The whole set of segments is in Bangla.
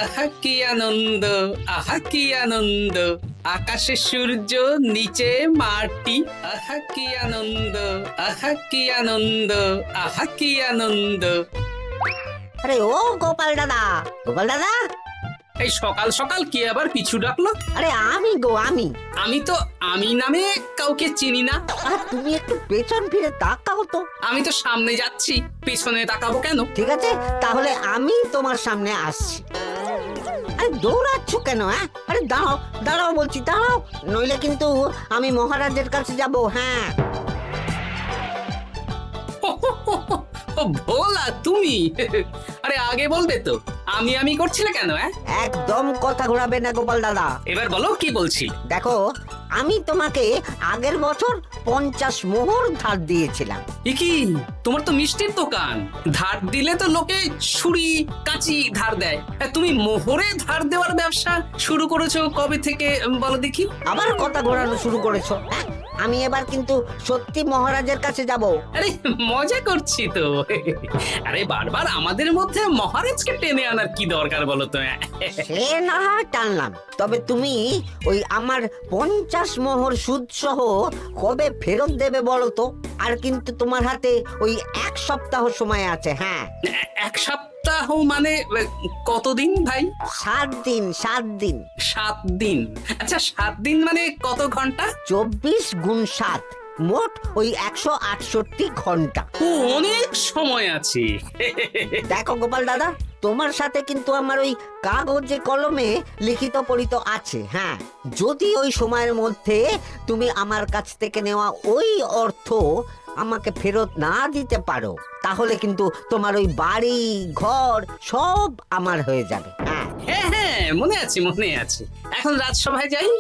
আহা কি আনন্দ, আহা কি আনন্দ, আকাশে সূর্য নিচে মাটি, আহা কি আনন্দ, আহা কি আনন্দ, আহা কি আনন্দ। আরে ও গোপাল দাদা, গোপাল দাদা, এই সকাল সকাল কি আবার পিছু ডাকলো? আরে আমি আমি। আমি তো আমি নামে কাউকে চিনি না। আর তুমি একটু পেছন ফিরে তাকাও তো। আমি তো সামনে যাচ্ছি, পেছনে তাকাবো কেন? ঠিক আছে, তাহলে আমি তোমার সামনে আসছি। আরে দৌড়াচ্ছ কেন? হ্যাঁ, আরে দাঁড়াও দাঁড়াও বলছি, দাঁড়াও, নইলে কিন্তু আমি মহারাজের কাছে যাব। হ্যাঁ, ও ভোলা তুমি? আরে আগে বলবে তো, আমি করছিলে কেন? একদম কথা ঘোরাবে না গোপাল দাদা। এবার বলো কি বলছি। দেখো, আমি তোমাকে আগের বছর 50 মোহর ধার দিয়েছিলাম। এ কি, তোমার তো মিষ্টির দোকান, ধার দিলে তো লোকে ছুরি কাঁচি ধার দেয়, তুমি মোহরে ধার দেওয়ার ব্যবসা শুরু করেছো কবে থেকে বলো দেখি? আবার কথা ঘোরানো শুরু করেছো? হ্যাঁ, আমি এবার কিন্তু সত্যি মহারাজের কাছে যাব। আরে মজা করছি তো। আরে বারবার আমাদের মধ্যে মহারাজকে টেনে আনার কি দরকার বলো তো? সে না হয় টানলাম, তবে তুমি ওই আমার 50 মোহর সুদ সহ কবে ফেরত দেবে বলো তো? আর কিন্তু তোমার হাতে ওই 1 সপ্তাহ সময় আছে। হ্যাঁ, 1 সপ্তাহ মানে কতদিন ভাই? 7 দিন, 7 দিন। 7 দিন? আচ্ছা 7 দিন মানে কত ঘন্টা? 24 গুণ 7, মোট ওই 168 ঘন্টা। ও, অনেক সময় আছে। দেখো গোপাল দাদা, তোমার সাথে কিন্তু আমার ওই কাগজে কলমে লিখিত পড়িত আছে। হ্যাঁ, যদি ওই সময়ের মধ্যে তুমি আমার কাছ থেকে নেওয়া ওই অর্থ আমাকে ফেরত না দিতে পারো, তাহলে কিন্তু তোমার ওই বাড়ি ঘর সব আমার হয়ে যাবে। হ্যাঁ, হ্যাঁ হ্যাঁ, মনে আছে মনে আছে। এখন রাজসভায় যাই,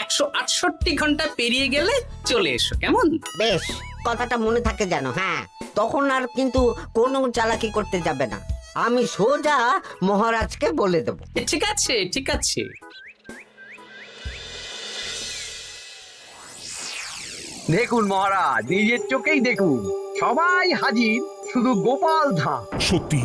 168 ঘন্টা পেরিয়ে গেলে চলে এসো, কেমন? বেশ, কথাটা মনে থাকে যেন। হ্যাঁ, তখন আর কিন্তু কোনো চালাকি করতে যাবে না, আমি সোজা মহারাজকে বলে দেবো। ঠিক আছে ঠিক আছে। দেখুন মহারাজ, নিজের চোখেই দেখুন, সবাই হাজির, শুধু গোপাল ধা। সত্যি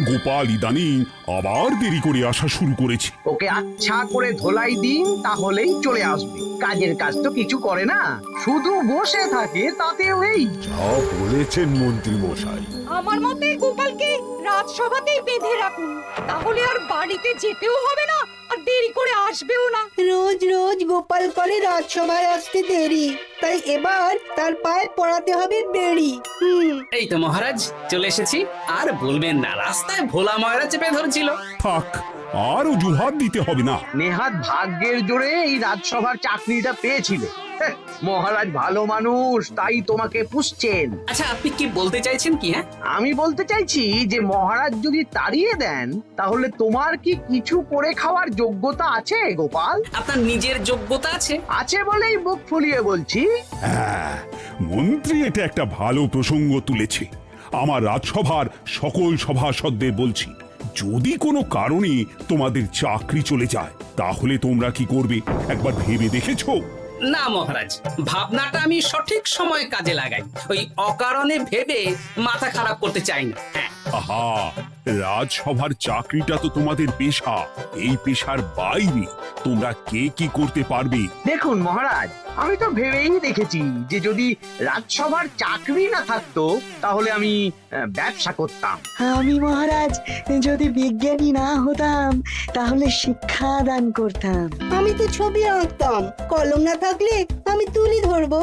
গোপাল ইদানিং আবার দেরি করে আসা শুরু করেছে। ওকে আচ্ছা করে ধোলাই দিন, তাহলেই চলে আসবে। কাজের কাজ তো কিছু করে না, শুধু বসে থাকে, তাতেও এই। যা বলেছেন মন্ত্রী মশাই। আমার মতে গোপালকে রাজসভাতেই বেঁধে রাখুন, তাহলে আর বাড়িতে যেতেও হবে না, আর দেরি করে আসবেও না। রোজ রোজ গোপাল করে রাজসভায় আসতে দেরি, তাই এবার তার পায়ে পড়াতে হবে বেড়ি। এই তো মহারাজ চলে এসেছি। আর বলবেন না, রাস্তায় ভোলা ময়রা চেপে ধরেছিল। থাক, আর অজুহাত দিতে হবে না। নেহাত ভাগ্যের জোরে এই রাজসভার চাকরিটা পেয়েছিল। হ্যাঁ, মহারাজ ভালো মানুষ, তাই তোমাকে পুষছেন। আচ্ছা আপনি কি বলতে চাইছেন কি? আমি বলতে চাইছি যে মহারাজ যদি তাড়িয়ে দেন, তাহলে তোমার কি কিছু করে খাওয়ার যোগ্যতা আছে গোপাল? আপনার নিজের যোগ্যতা আছে? আছে বলেই মুখ ফুলিয়ে বলছি। হ্যাঁ, মন্ত্রী এটা একটা ভালো প্রসঙ্গ তুলেছে। আমার রাজসভার সকল সভাসদদের বলছি, যদি কোনো কারণে তোমাদের চাকরি চলে যায়, তাহলে তোমরা কি করবে একবার ভেবে দেখেছো? না মহারাজ, ভাবনাটা আমি সঠিক সময় কাজে লাগাই, ওই অকারণে ভেবে মাথা খারাপ করতে চাই না। আহা, রাজসভার চাকরিটা তো তোমাদের পেশা। এই পেশার বাইরে তোমরা কে কি করতে পারবে? দেখুন মহারাজ, আমি তো ভেবেই দেখেছি যে যদি রাজসভার চাকরি না থাকতো, তাহলে আমি ব্যবসা করতাম। আমি মহারাজ যদি বিজ্ঞানী না হতাম, তাহলে শিক্ষা দান করতাম। আমি তো ছবি আঁকতাম, কলম না থাকলে আমি তুলি ধরবো।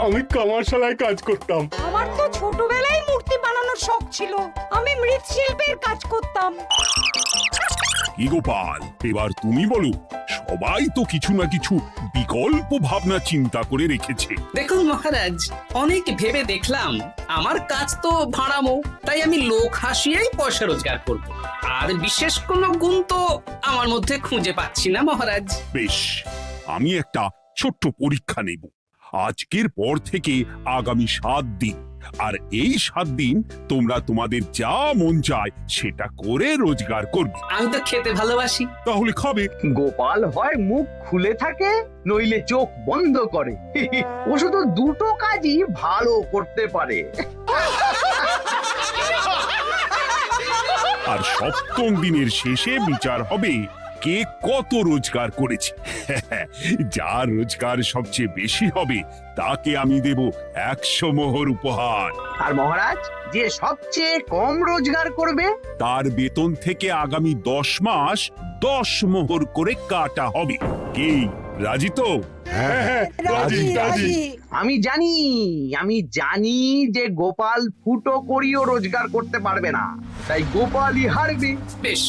আমি কামারশালায় কাজ করতাম। আমার তো ছোটবেলায় মূর্তি বানানোর শখ ছিল, আমি মৃৎশিল্পের কাজ করতাম। কি গোপাল, এবার তুমি বলো। সবাই তো কিছু না কিছু বিকল্প ভাবনা চিন্তা করে রেখেছে। দেখুন মহারাজ, অনেক ভেবে দেখলাম আমার কাজ তো ভাড়ামো, তাই আমি লোক হাসিয়েই পয়সা রোজগার করব। আর বিশেষ কোনো গুণ তো আমার মধ্যে খুঁজে পাচ্ছি না মহারাজ। বেশ, আমি একটা ছোট্ট পরীক্ষা নেব। আজকের পর থেকে আগামী 7 দিন, আর এই 7 দিন তোমরা তোমাদের যা মন চায় সেটা করে রোজগার করবে। আমি তো খেতে ভালোবাসি। তাহলে খাবে। গোপাল হয় মুখ খুলে থাকে, নইলে চোখ বন্ধ করে। ও শুধু দুটো কাজই ভালো করতে পারে। আর সপ্তম দিনের শেষে বিচার হবে কে কত রোজগার করেছে। যার রোজগার সবচেয়ে বেশি হবে তাকে আমি দেব 100 মোহর উপহার। আর মহারাজ, যে সবচেয়ে কম রোজগার করবে তার বেতন থেকে আগামী 10 মাস 10 মোহর করে কাটা হবে। কি রাজি তো? হ্যাঁ, রাজি রাজি। আমি জানি যে গোপাল ফুটো করিও রোজগার করতে পারবে না, তাই গোপালই হারবে। বেশ,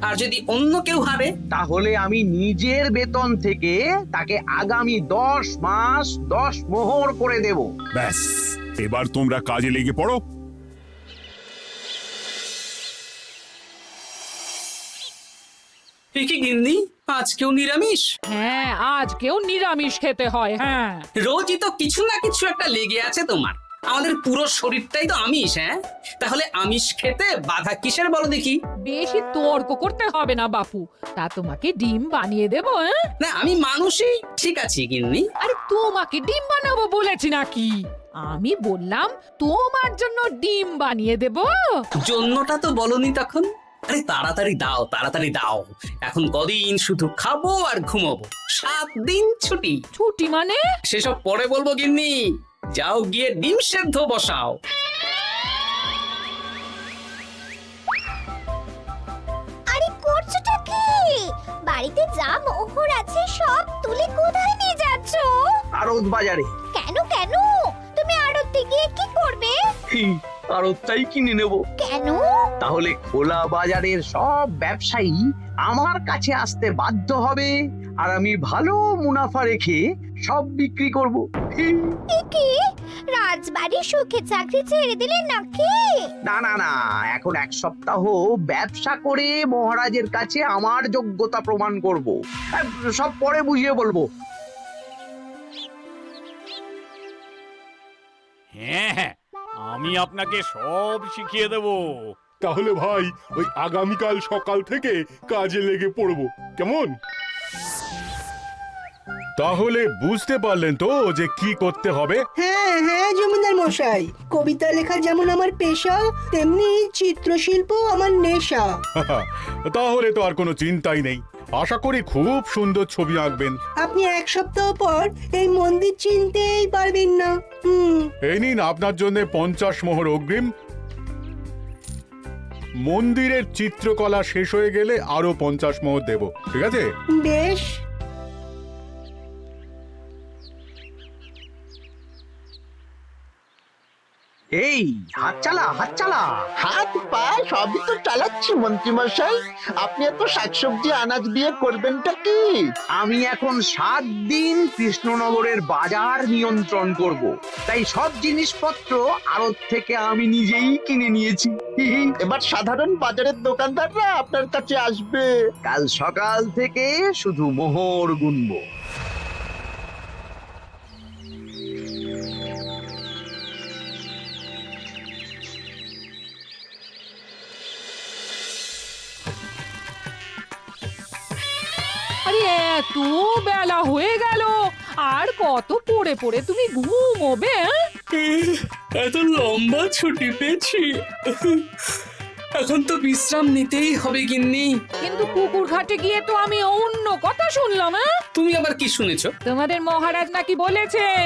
আর যদি অন্য কেউ হারে? তাহলে আমি নিজের বেতন থেকে তাকে আগামী 10 মাস 10 মোহর করে দেব। ব্যাস, এবার তোমরা কাজে লেগে পড়ো। এ কি গিন্নি, আজকেও নিরামিষ? হ্যাঁ, আজকেও নিরামিষ খেতে হয়। হ্যাঁ, রোজই তো কিছু না কিছু একটা লেগে আছে তোমার। আমাদের পুরো শরীরটাই তো আমিষ। হ্যাঁ, তাহলে আমিষ খেতে বাধা কিসের বলো দেখি? বেশি তর্ক করতে হবে না বাপু, তা তোমাকে ডিম বানিয়ে দেবো। হ্যাঁ, না, আমি মানুষই ঠিক আছি গিন্নি। আরে তোমাকে ডিম বানাবো বলেছি নাকি? আমি বললাম তোমার জন্য ডিম বানিয়ে দেবো। জন্যটা তো বলনি তখন। আরে তাড়াতাড়ি দাও, তাড়াতাড়ি দাও। এখন কদিন শুধু খাবো আর ঘুমাবো, 7 দিন ছুটি। ছুটি মানে? সেসব পরে বলবো গিন্নি। যাও গিয়ে ডিম সেদ্ধ বসাও। আরে করছোটা কি? বাড়িতে যা মোহর আছে সব তুলে কোথায় নিয়ে যাচ্ছ? আড়ত বাজারে। কেন কেন? তুমি আড়তে গিয়ে কি করবে? আড়তটাই কিনে নেব। কেন? তাহলে খোলা বাজারের সব ব্যবসায়ী আমার কাছে আসতে বাধ্য হবে, আর আমি ভালো মুনাফা রেখে সব বিক্রি করব। কি রাজবাড়ি সুখে চাকরি ছেড়ে দিলে নাকি? না না না, এখন 1 সপ্তাহ ব্যবসা করে মহারাজের কাছে আমার যোগ্যতা প্রমাণ করব। সব পরে বুঝিয়ে বলবো। হ্যাঁ, আমি আপনাকে সব শিখিয়ে দেব। তাহলে ভাই ওই আগামীকাল সকাল থেকে কাজে লেগে পড়বো, কেমন? তাহলে বুঝতে পারলেন তো যে কি করতে হবে? হ্যাঁ হ্যাঁ জমিদার মশাই, কবিতা লেখা যেমন আমার পেশা, তেমনি চিত্রশিল্প আমার নেশা। তাহলে তো আর কোনো চিন্তাই নেই। আশা করি খুব সুন্দর ছবি আঁকবেন। আপনি 1 সপ্তাহ পর এই মন্দির চিনতেই পারবেন না। এই নিন আপনার জন্য 50 মোহর অগ্রিম। মন্দিরের চিত্রকলা শেষ হয়ে গেলে আরো 50 মোহর দেব, ঠিক আছে? বেশ। এই হাত চালা, হাত চালা। হাত পা সবই তো চালাচ্ছি মন্ত্রী মশাই। আপনি এত শাকসবজি আনাজ দিয়ে করবেনটা কি? আমি এখন 7 দিন কৃষ্ণনগরের বাজার নিয়ন্ত্রণ করব, তাই সব জিনিসপত্র আড়ত থেকে আমি নিজেই কিনে নিয়েছি। এবার সাধারণ বাজারের দোকানদাররা আপনার কাছে আসবে। কাল সকাল থেকে শুধু মোহর গুনবো। আরে এত বেলা হয়ে গেল, আর কত পড়ে পড়ে তুমি ঘুমোবে? এত লম্বা ছুটি পেয়েছি, এখন তো বিশ্রাম নিতেই হবে গিন্নি। কিন্তু পুকুর ঘাটে গিয়ে তো আমি অন্য কথা শুনলাম। তুমি আবার কি শুনেছো? তোমাদের মহারাজ নাকি বলেছেন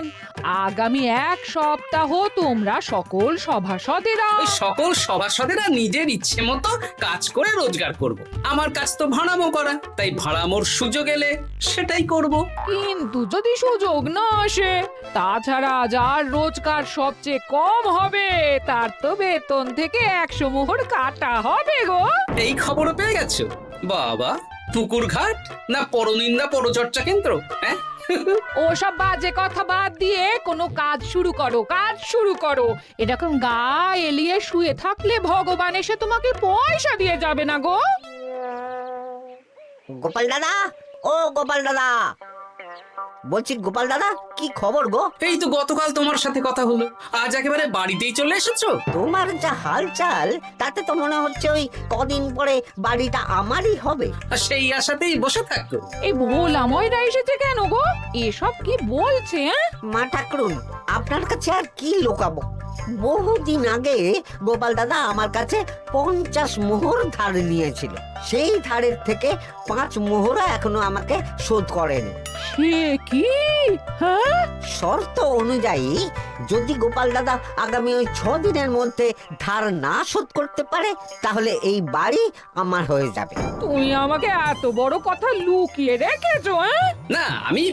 আগামী 1 সপ্তাহ তোমরা সকল সভাসদেরা ওই সকল সভাসদেরা নিজের ইচ্ছে মতো কাজ করে রোজগার করব। আমার কাজ তো ভাড়ামো করা, তাই ভাড়ামোর সুযোগ এলে সেটাই করব। কিন্তু যদি সুযোগ না আসে, তাছাড়া যার রোজগার সবচেয়ে কম হবে তার তো বেতন থেকে 100 মোহর কাটা হবে গো। এই খবর পেয়ে গেছো? বাবা, পুকুর ঘাট না পরনিন্দা পরচর্চা কেন্দ্র? হ্যাঁ, ওসব বাজে কথা বাদ দিয়ে কোনো কাজ শুরু করো, কাজ শুরু করো। এরকম গা এলিয়ে শুয়ে থাকলে ভগবান এসে তোমাকে পয়সা দিয়ে যাবে না গো। গোপাল দাদা, ও গোপাল দাদা, বলছি গোপাল দাদা, কি খবর গো? এই তো গতকাল তোমার সাথে কথা হলো, আজ একেবারে বাড়িতেই চলে এসেছো। তোমার যা হালচাল তাতে তো মনে হচ্ছে ওই কদিন পরে বাড়িটা আমারই হবে। আর সেই আশাতেই বসে থাকো। এই ভোলাময়রা এসেছে কেন গো? এসব কি বলছে? মা ঠাকুরুন, আপনার কাছে আর কি লুকাবো? বহুদিন আগে গোপাল দাদা আমার কাছে 50 মোহর ধার নিয়েছিল। সেই ধারের থেকে 5 মোহরা এখনো আমাকে শোধ করেনি। সে কি? হ্যাঁ, শর্ত অনুযায়ী যদি গোপাল দাদা আগামী ওই 6 দিনের মধ্যে ধার না শোধ করতে পারে তাহলে এই বাড়ি আমার হয়ে যাবে। তুমি আমাকে এত বড় কথা লুকিয়ে রেখেছো? হ্যাঁ, না আমি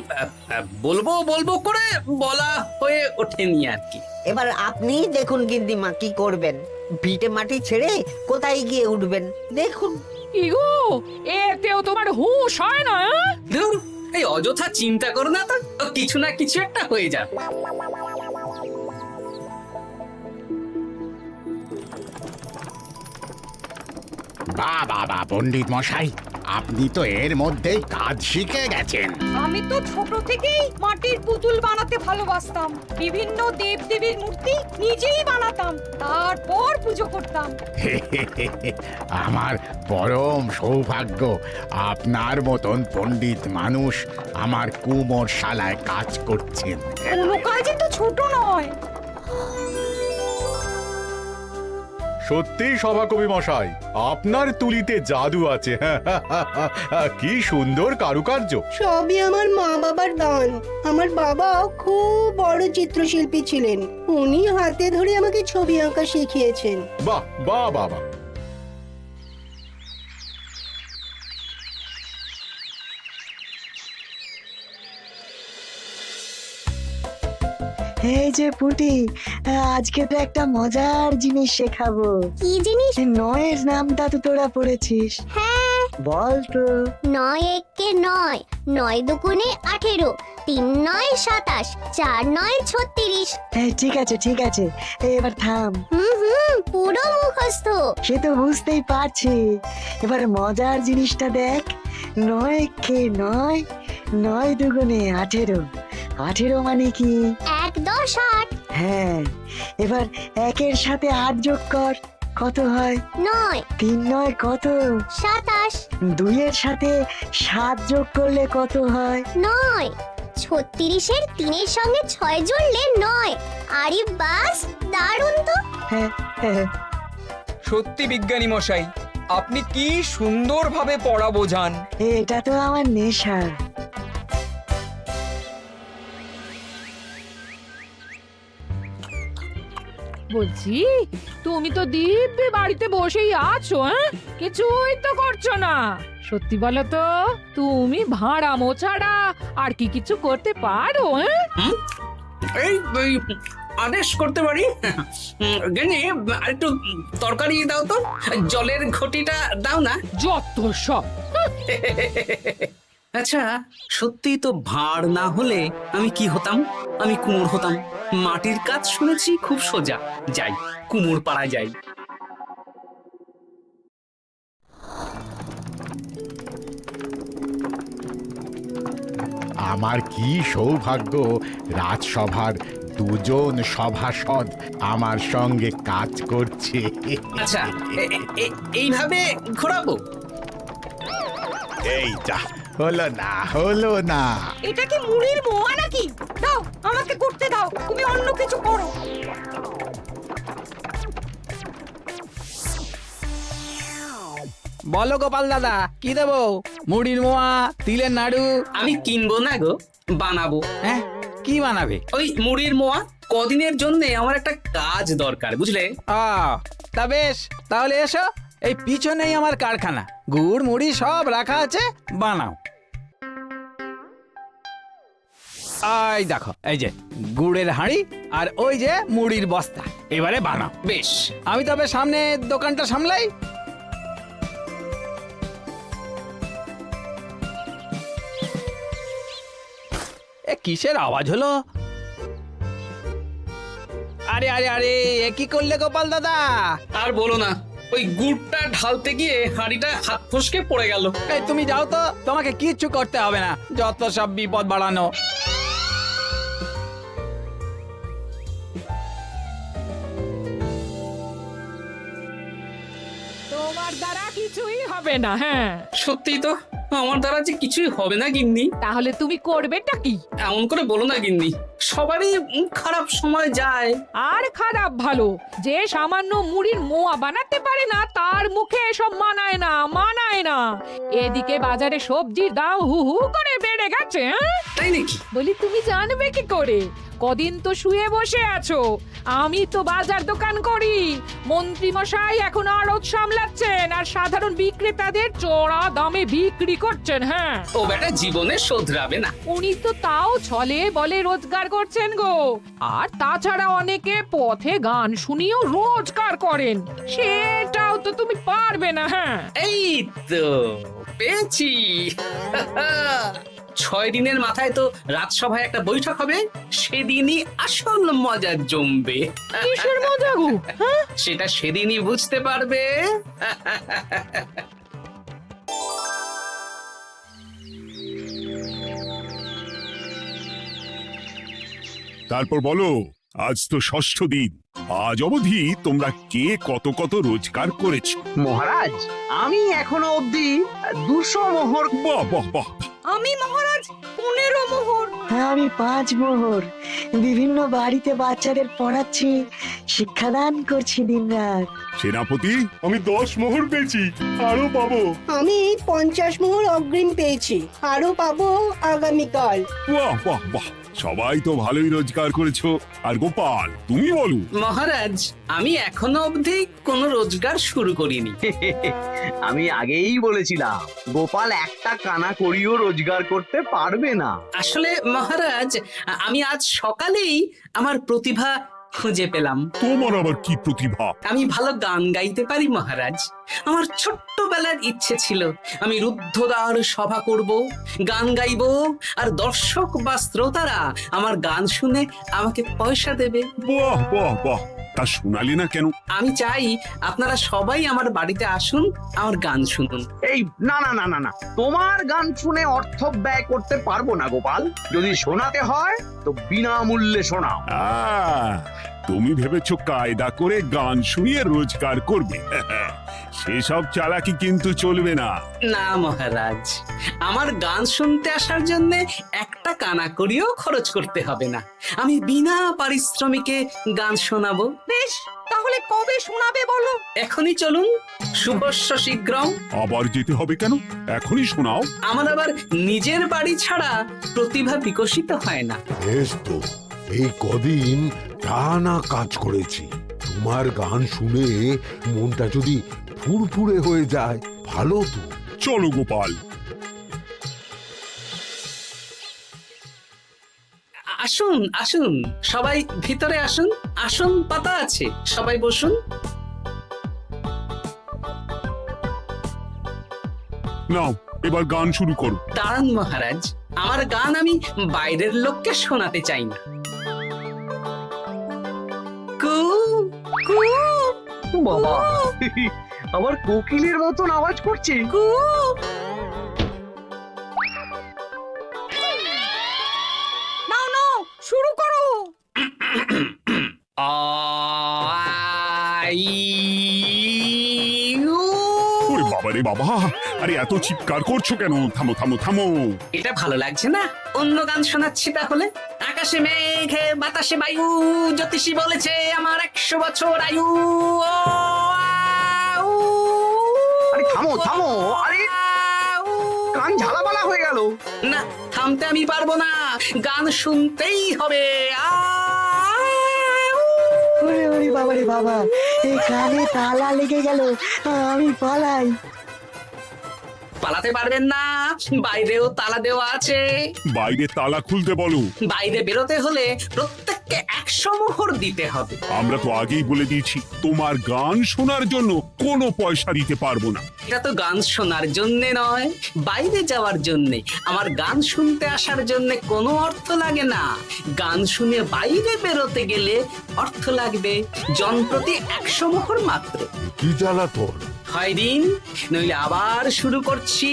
বলবো বলবো করে বলা হয়ে ওঠেনি আর কি। এবার আপনি দেখুন গিন্দিমা কি করবেন। ভিটে মাটি ছেড়ে কোথায় গিয়ে উঠবেন দেখুন। কি গো, এতেও তোমার হুঁশ হয় না? হ্যাঁ? ধুর, এই অযথা চিন্তা করো না তো, কিছু না কিছু একটা হয়ে যাবে। বাহ বাহ বাহ, পণ্ডিত মশাই, আপনি তো এর মধ্যেই কাজ শিখে গেছেন। আমি তো ছোট থেকেই মাটির পুতুল বানাতে ভালোবাসতাম। বিভিন্ন দেবদেবীর মূর্তি নিজেই বানাতাম, তারপর পুজো করতাম। আমার পরম সৌভাগ্য, আপনার মতন পণ্ডিত মানুষ আমার কুমোর শালায় কাজ করছেন। কোনো কাজই তো ছোট নয়। সত্যি সভাকবি মশাই, আপনার তুলিতে জাদু আছে। কি সুন্দর কারুকার্য। সবই আমার মা বাবার দান। আমার বাবা খুব বড় চিত্রশিল্পী ছিলেন, উনি হাতে ধরে আমাকে ছবি আঁকা শিখিয়েছেন। বাহ বাহ বাবা। এই যে পুটি, আজকে তো একটা মজার জিনিস শেখাবো। কি জিনিস? নয়ের নামটা তো তোরা পড়েছিস, হ্যাঁ, বল তো। 9 একে 9, 9 দুগুণে 18, 3 9 27, 4 9 36। ঠিক আছে ঠিক আছে, এবার থাম। পুরো মুখস্থ। সে তো বুঝতেই পারছি। এবার মজার জিনিসটা দেখ। 9 কে 9, 9 দুগুণে 18, 18 মানে কি? 1 10 8। হ্যাঁ, এবার 1-এর সাথে 8 যোগ কর, কত হয়? 9 3 9 কত? 27। 2-এর সাথে 7 যোগ করলে কত হয়? 9 36-এর 3-এর সঙ্গে 6 জুড়লে 9। আরে বাস, দারুণ তো। হ্যাঁ, হ্যাঁ। সত্যি বিজ্ঞানী মশাই, আপনি কি সুন্দরভাবে পড়া বোঝান। এটা তো আমার নেশা। বলছি, তুমি তো দিব্যি বাড়িতে বসেই আছো। হ্যাঁ, কিছুই তো করছো না। সত্যি বলো তো, তুমি ভাড়া মোছাড়া আর কি কিছু করতে পারো? হ্যাঁ, এই আদেশ করতে পারি। গেনি একটু তরকারি দাও তো, জলের ঘটিটা দাও না। যত সব। আচ্ছা, সত্যি তো ভাঁড় না হলে আমি কি হতাম? আমি কুমোর হতাম। মাটির কাজ শুনেছি খুব সোজা। যাই, কুমোর পাড়া যাই। আমার কি সৌভাগ্য, রাজসভার দুজন সভাসদ আমার সঙ্গে কাজ করছে। আচ্ছা, এইভাবে ঘোরাবো? এই যা, হলো না হলো না। এটা কি মুড়ির মোয়া নাকি? দাও, আমাকে করতে দাও, তুমি অন্য কিছু করো। বলো গোপাল দাদা, কি দেবো? মুড়ির মোয়া, তিলের নাড়ু? আমি কিনবো না গো, বানাবো। হ্যাঁ, কি বানাবে? ওই মুড়ির মোয়া। কদিনের জন্য আমার একটা কাজ দরকার, বুঝলে? তা বেশ, তাহলে এসো, এই পিছনেই আমার কারখানা, গুড় মুড়ি সব রাখা আছে, বানাও। এই দেখো, এই যে গুড়ের হাঁড়ি আর ওই যে মুড়ির বস্তা, এবারে বানাও। বেশ, আমি তবে সামনে দোকানটা সামলাই। কিসের আওয়াজ হলো? আরে আরে আরে, এ কি করলে গোপাল দাদা? আর বলো না, ওই গুড়টা ঢালতে গিয়ে হাঁড়িটা হাত ফসকে পড়ে গেল। এই তুমি যাও তো, তোমাকে কিচ্ছু করতে হবে না, যত সব বিপদ বাড়ানো। তোমার দ্বারা কিছুই হবে না। হ্যাঁ, সত্যি তো, আমার দ্বারা যে কিছুই হবে না গিন্নি। তাহলে তুমি করবেটা কি? এমন করে বলো না গিন্নি, সবারই খারাপ সময় যায়। আর খারাপ ভালো, যে সামান্য মুড়ির মোয়া বানাতে পারে না তার মুখে এসব মানায় না, মানায় না। এদিকে বাজারে সবজির দাম হু হু করে বেড়ে গেছে। তাই নাকি? বলি তুমি জানবে কি করে? কদিন তো শুয়ে বসে আছো, আমি তো বাজার দোকান করি। মন্ত্রী মশাই এখন আড়ত সামলাচ্ছেন আর সাধারণ বিক্রেতাদের চড়া দামে বিক্রি করছেন। হ্যাঁ, ও বেটা জীবনে শোধরাবে না। উনি তো তাও ছলে বলে রোজগার করছেন গো। আর তাছাড়া অনেকে পথে গান শুনিয়েও রোজগার করেন, সেটাও তো তুমি পারবে না। হ্যাঁ, এই তো পেয়েছি। 6 দিনের মাথায় তো রাজসভায় একটা বৈঠক হবে, সেদিনই আসল মজা জমবে। কিসের মজা গো? হ্যাঁ, সেটা সেদিনই বুঝতে পারবে। তারপর বলো, আজ তো ষষ্ঠ দিন, আজ অবধি তোমরা কে কত কত রোজগার করেছো? মহারাজ, আমি এখনো অবধি 200 মোহর। বাহ বাহ বাহ! আমি মহারাজ 15 মোহর। হ্যাঁ, আমি 5 মোহর। বিভিন্ন বাড়িতে বাচ্চাদের পড়াচ্ছি, শিক্ষাদান করছি দিনরাত। সেনাপতি, আমি 10 মোহর পেয়েছি, আরো পাবো। আমি 50 মোহর অগ্রিম পেয়েছি, আরো পাবো আগামীকাল। বাহ বাহ বাহ! সবাই তো ভালোই রোজগার করেছো। আর গোপাল, তুমি বলো। মহারাজ, আমি এখনো অবধি কোনো রোজগার শুরু করিনি। আমি আগেই বলেছিলাম গোপাল একটা কানা করিও রোজগার করতে পারবে না। আসলে মহারাজ, আমি আজ সকালেই আমার প্রতিভা খুঁজে পেলাম। তোমার আবার কি প্রতিভা? আমি ভালো গান গাইতে পারি মহারাজ। আমার ছোট্টবেলার ইচ্ছে ছিল আমি রুদ্ধদ্বার সভা করব, গান গাইবো, আর দর্শক বা শ্রোতারা আমার গান শুনে আমাকে পয়সা দেবে। বাহ বাহ বাহ! তা শোনালি না কেন? আমি চাই আপনারা সবাই আমার বাড়িতে আসুন, আমার গান শুনুন। এই না না না না না, তোমার গান শুনে অর্থ ব্যয় করতে পারবো না গোপাল। যদি শোনাতে হয় তো বিনামূল্যে শোনাও। তুমি ভেবেছো কায়দা করে গান শুনিয়ে রোজগার করবে? সেসব চালাকি কিন্তু চলবে না। না মহারাজ, আমার গান শুনতে আসার জন্য একটা কানা করিও খরচ করতে হবে না। আমি বিনা পারিশ্রমিকে গান শোনাবো। বেশ, তাহলে কবে শোনাবে বলো? এখনই চলুন, শুভস্য শীঘ্রম। আবার যেতে হবে কেন? এখনই শোনাও। আমার আবার নিজের বাড়ি ছাড়া প্রতিভা বিকশিত হয় না। বেশ তো, এই কদিন টানা কাজ করেছি, তোমার গান শুনে মনটা যদি ফুরফুরে হয়ে যায় ভালো তো। চলো গোপাল। আসুন আসুন, সবাই ভিতরে আসুন। আসন পাতা আছে, সবাই বসুন। নাও, এবার গান শুরু করো। দাঁড়ান মহারাজ, আমার গান আমি বাইরের লোককে শোনাতে চাই না। কু কু বাবা, আবার কোকিলের মতন আওয়াজ করছে। কু। নাও নাও, শুরু করো। ওরে বাবা রে বাবা! আরে এত চিৎকার করছো কেন? থামো থামো থামো! এটা ভালো লাগছে না? অন্য গান শোনাচ্ছি তাহলে। আকাশে মেঘে বাতাসে বায়ু, জ্যোতিষী বলেছে আমার 100 বছর আয়ু। আরে থামো থামো! আরে কান ঝালাপালা হয়ে গেল। না, থামতে আমি পারবো না, গান শুনতেই হবে। ওরে ওরে বাবা রে বাবা, এই কানে তালা লেগে গেল, আমি পালাই। পালাতে পারবেন না, বাইরেও তালা দেওয়া আছে। বাইরে তালা খুলতে বলো। বাইরে বেরোতে হলে প্রত্যেককে 100 মোহর দিতে হবে। আমরা তো আগেই বলে দিয়েছি তোমার গান শোনার জন্য কোনো পয়সা দিতে পারবো না। এটা তো গান শোনার জন্যে নয়, বাইরে যাওয়ার জন্যে। আমার গান শুনতে আসার জন্যে কোনো অর্থ লাগে না। গান শুনে বাইরে বেরোতে গেলে অর্থ লাগবে, জনপ্রতি 100 মোহর মাত্র। কি জ্বালাতন! হয় দিন, নইলে আবার শুরু করছি।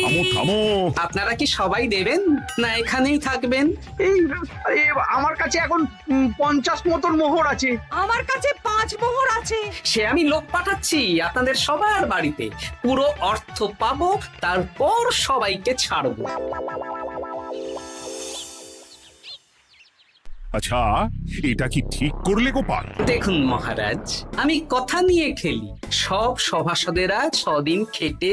থামো থামো! আপনারা কি সবাই দেবেন না এখানেই থাকবেন? এই আমার কাছে এখন 50 মতন মোহর আছে। আমার কাছে 5 মোহর আছে। সে আমি লোক পাঠাচ্ছি আপনাদের সবার বাড়িতে, পুরো অর্থ পাবো, তারপর সবাইকে ছাড়বো। আচ্ছা, এটা কি ঠিক করলে গোপাল? দেখুন মহারাজ, আমি কথা নিয়ে খেলি। সব সভাসদেরা 6 দিন খেটে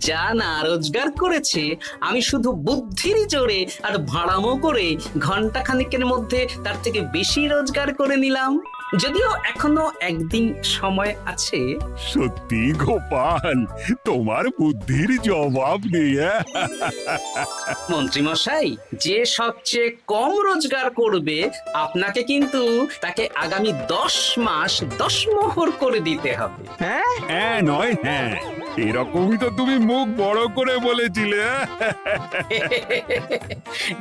যা না রোজগার করেছে, আমি শুধু বুদ্ধির জোরে আর ভাড়ামো করে ঘন্টা খানিকের মধ্যে তার থেকে বেশি রোজগার করে নিলাম। যদিও এখনো একদিন সময় আছে। সত্যি গোপাল, তোমার বুদ্ধির জবাব নেই। মন্ত্রী মশাই, যে সবচেয়ে কম রোজগার করবে আপনাকে কিন্তু তাকে আগামী 10 মাস 10 মোহর করে দিতে হবে। হ্যাঁ নয় হ্যাঁ, এরকমই তো তুমি মুখ বড় করে বলেছিলে।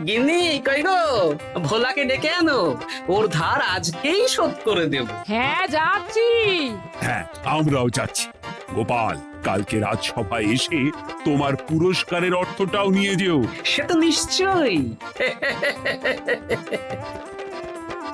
গিন্নি কই গো, ভোলাকে ডেকে আনো, ওর ধার আজকেই শোধ করে দেব। হ্যাঁ যাচ্ছি। হ্যাঁ, আমরাও যাচ্ছি। গোপাল, কালকে রাজসভায় এসে তোমার পুরস্কারের অর্থটাও নিয়ে যেও। সে তো নিশ্চয়ই।